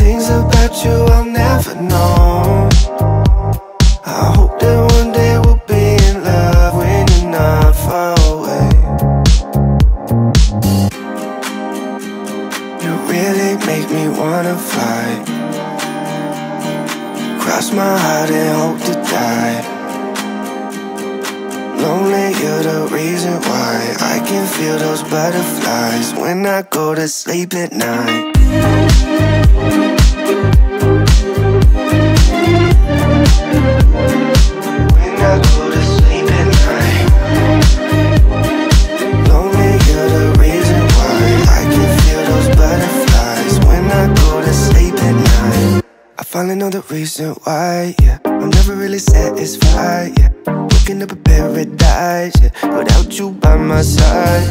things about you I'll never know. I hope that one day we'll be in love when you're not far away. You really make me wanna fly, cross my heart and hope to die. Lonely, you're the reason why I can feel those butterflies when I go to sleep at night. When I go to sleep at night. Lonely, you're the reason why I can feel those butterflies when I go to sleep at night. I finally know the reason why, yeah. I'm never really satisfied, yeah. Waking up in paradise, yeah, without you by my side.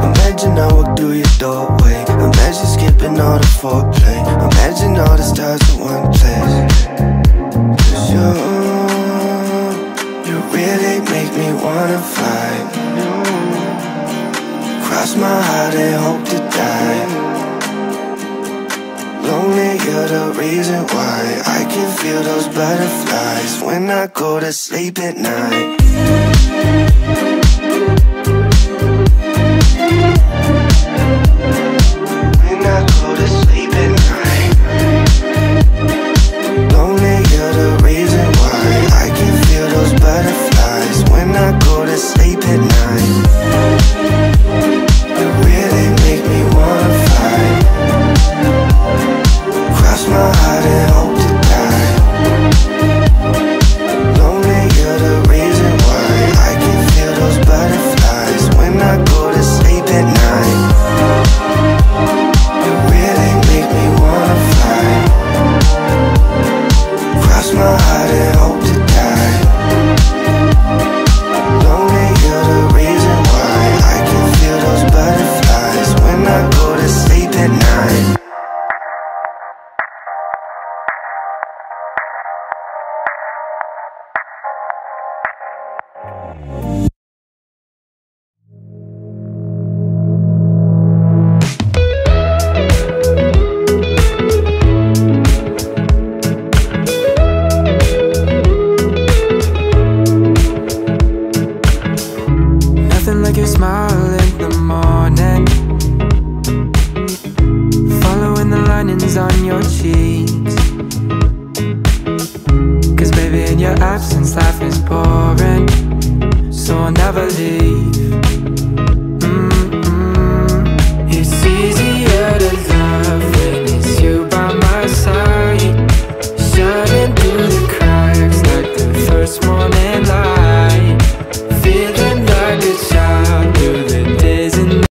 Imagine I walk through your doorway, imagine skipping all the foreplay, imagine all the stars in one place. 'Cause you really make me wanna fly, cross my heart and hope to die. Lonely, you're the reason why I can feel those butterflies when I go to sleep at night. When I go to sleep at night. Lonely, you're the reason why I can feel those butterflies when I go to sleep at night. You really make me wanna fly, cross my heart and hope to die. Lonely, you're the reason why I can feel those butterflies when I go to sleep at night. You really make me wanna fly, cross my heart and hope to die. Lonely, you're the reason why I can feel those butterflies when I go to sleep at night. Nothing like your smile in the morning, following the linings on your cheeks. 'Cause baby, in your absence life is boring, so I'll never leave. It's easier to love when it's you by my side, shining through the cracks like the first morning